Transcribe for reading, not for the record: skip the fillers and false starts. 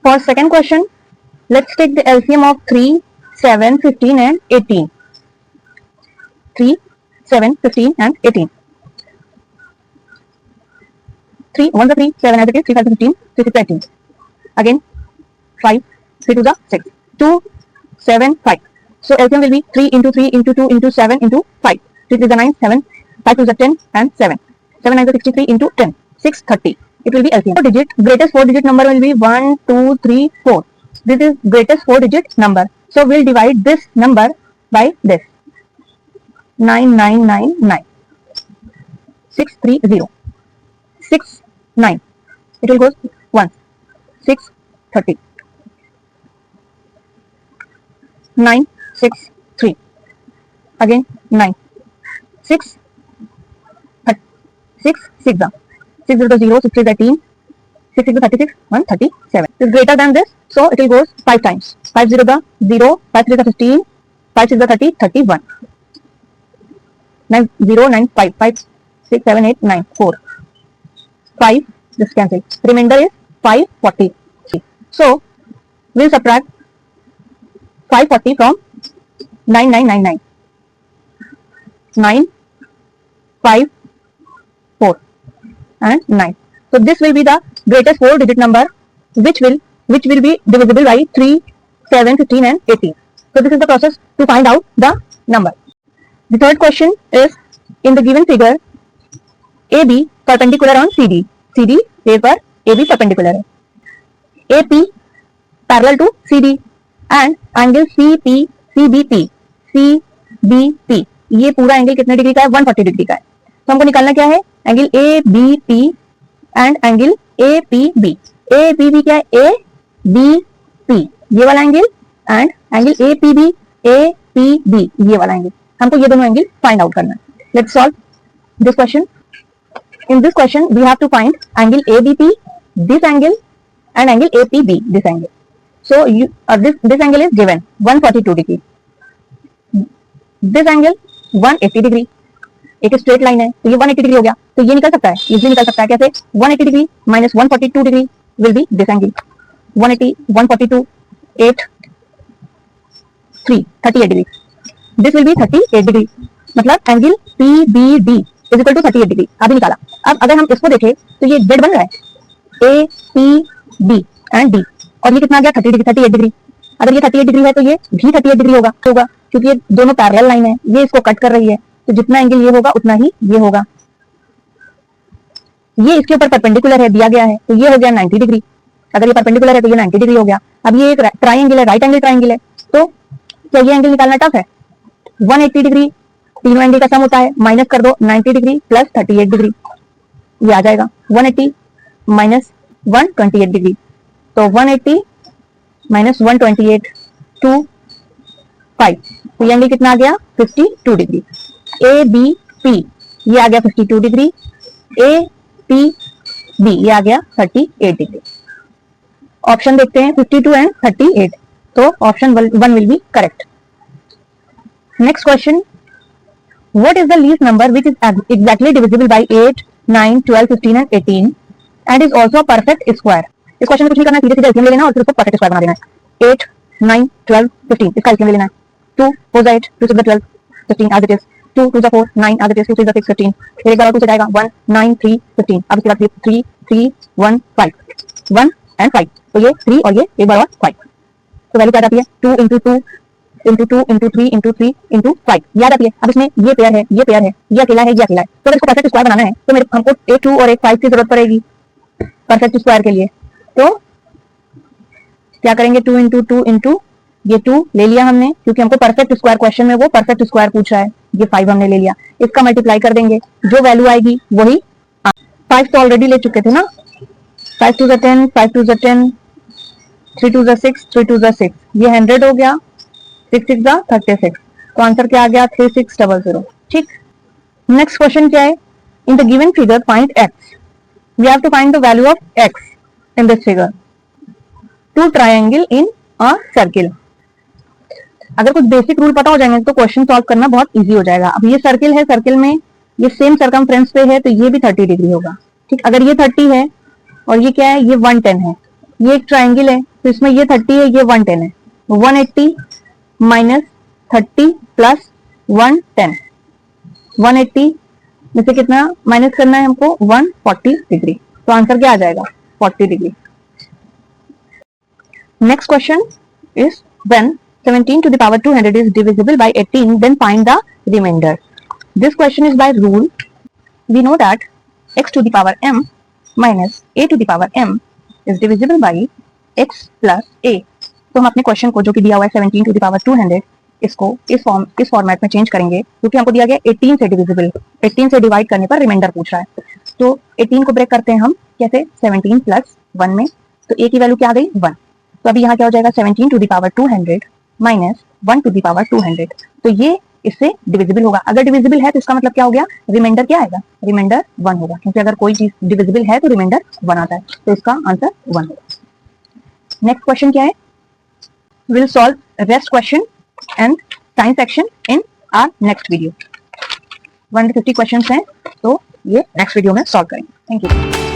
For second question, let's take the LCM of 3, 7, 15 and 18. 3, 7, 15 and 18. 3, 1 the 3, 7 as it is, 3, 5 the 15, 3, 6 18. Again, 5, 3 to the 6, 2, 7, 5. So LCM will be 3 into 3 into 2 into 7 into 5. 3 is the 9, 7, 5 to the 10 and 7. 7 9 is 63 into 10, 630. It will be LCM. 4 digit, greatest 4 digit number will be 1, 2, 3, 4. This is greatest 4 digit number. So we'll divide this number by this. 9999. 630. 6, 9. It will go once. 6, 30. 9, 6, 3. Again 9. 6, 6, 6, 6 0 to 0, 6 is 18, 6 is 36, 137. It is greater than this, so it will go 5 times. 5 0 the 0, 5 3 the 15, 5 6 the 30, 31. 9 0, 9 5, 5 6 7 8 9 4. 5, this cancel. Remainder is 540. So we'll subtract 540 from 9999. 9, 5, 4 and 9. So this will be the greatest 4 digit number which will be divisible by 3, 7, 15 and 18. So this is the process to find out the number. The third question is, in the given figure, AB perpendicular on CD. CD A पर AB perpendicular है. AP parallel to CD and angle CP CBP CBP ये पूरा angle कितने degree का है? 140 degree का है. तो हमको निकालना क्या है? Angle ABP and angle APB. ABB क्या है? ABP ये वाला angle and angle APB APB ये वाला एंगल. हमको ये दोनों एंगल फाइंड आउट करना है. Let's solve this question. In this question, we have to find angle ABP, this angle, and angle APB, this angle. So this angle is given 142 degree. This angle 180 degree. एक straight line है तो ये 180 degree हो गया. तो ये निकल सकता है, इजीली निकल सकता है. कैसे? 180 degree minus 142 degree will be this angle. 180 142 8 3 38 degree. This will be 38 degree. मतलब angle PBD is equal to 38 degree. अभी निकाला. अब अगर हम इसको देखें तो ये Z बन रहा है APB एंड D और ये कितना आ गया? 38 डिग्री. अगर ये 38 डिग्री है तो ये भी 38 डिग्री होगा क्योंकि ये दोनों पैरेलल लाइन है. ये इसको कट कर रही है तो जितना एंगल ये होगा उतना ही ये होगा. ये इसके ऊपर परपेंडिकुलर है, दिया गया है, तो ये हो गया 90 डिग्री. अगर ये परपेंडिकुलर है तो ये 90 डिग्री हो गया. अब ये एक ट्राइंगल है, राइट एंगल ट्राइंगल है, तो क्या ये एंगल निकालना टफ है? 180 डिग्री तीनों एंगल का सम होता है, माइनस कर दो 90 डिग्री प्लस 38 डिग्री. ये आ जाएगा 180 माइनस 128 डिग्री. तो 180 माइनस 128 टू 5. तो ये एंगल कितना आ गया? 52 डिग्री. ABP ये आ गया 52 डिग्री. APB ये आ गया 38 डिग्री. ऑप्शन देखते हैं 52 एंड 38. तो option 1 will be correct. Next question. What is the least number which is exactly divisible by 8, 9, 12, 15 and 18 and is also a perfect square? इस क्वेश्चन में कुछ नहीं करना है, सीधे सीधे एलसीएम ले लेना और फिर उसको परफेक्ट स्क्वायर बना देना है. 8, 9, 12, 15 इसका एलसीएम ले लेना है. 2 4 8 2 6 12 15 as it is. 2 2 4 9 as it is. 2 3 6 15. फिर एक बार और 2 से जाएगा 1 9 3 15. अब इसके बाद 3 3 1 5 1 and 5. तो ये 3 और ये एक बार और 5. तो वैल्यू क्या आती है? 2 into 2 into 2 into 3 into 3 into 5 याद आती है. अब इसमें ये पेयर है, ये पेयर है, ये अकेला है, ये अकेला है. तो अगर इसको परफेक्ट स्क्वायर बनाना है तो हमको एक 2 और एक 5 की जरूरत पड़ेगी परफेक्ट स्क्वायर के लिए. तो क्या करेंगे? 2 into 2 into ये 2 ले लिया हमने क्योंकि हमको परफेक्ट स्क्वायर क्वेश्चन में वो परफेक्ट स्क्वायर पूछ रहा है. ये 5 हमने ले लिया. इसका मल्टीप्लाई कर देंगे, जो वैल्यू आएगी वही. 5 तो ऑलरेडी ले चुके थे ना. 5 2 10 5 2 10 3 2 6 3 2 6 ये 100 हो गया. 6 6 36. तो आंसर क्या आ गया? 3600. ठीक. नेक्स्ट क्वेश्चन क्या है? In the given figure find x. We have to find the value of x in this figure. 2 triangle in a circle. अगर कुछ बेसिक रूल पता हो जाएंगे तो क्वेश्चन सॉल्व करना बहुत इजी हो जाएगा. अब ये सर्किल है, सर्किल में ये सेम सर्कमफ्रेंस पे है तो ये भी 30 डिग्री होगा. ठीक. अगर ये 30 है और ये क्या है? ये 110 है. ये एक ट्राइंगल है, तो इसमें ये 30 है, ये 110 है। 180 माइनस 30 प्लस 110, 180 में से कितना माइनस करना है हमको, 140 डिग्री। तो आंसर क्या आ जाएगा, 40 degree. Next question is when 17 to the power 200 is divisible by 18, then find the remainder. This question is by rule. We know that x to the power m minus a to the power m is divisible by x plus a. तो हम अपने question को जो कि दिया हुआ है 17 to the power 200, इसको इस फॉर्मेट में चेंज करेंगे, क्योंकि हमको दिया गया 18 से डिविजिबल, 18 से डिवाइड करने पर रिमाइंडर पूछ रहा है। तो 18 को ब्रेक करते हैं हम कैसे, 17 प्लस 1 में, तो a की वैल्यू क्या आ गई, 1। तो अभी यहाँ क्या हो जाएगा, 17 to the power 200 minus 1 to the power 200, तो ये इससे डिविजिबल होगा। अगर डिविजिबल है तो इसका मतलब क्या हो गया, रिमाइंडर क्या आएगा, रिमाइंडर 1 होगा, क्योंकि अगर कोई चीज डिविजिबल है तो रिमाइंडर 1 आता है, तो इसका आंसर 1 होगा। नेक्स्ट क्वेश्चन क्या है, will solve rest question and science section in our next video. 150 questions हैं, तो ये नेक्स्ट वीडियो में सॉल्व करेंगे। Thank you.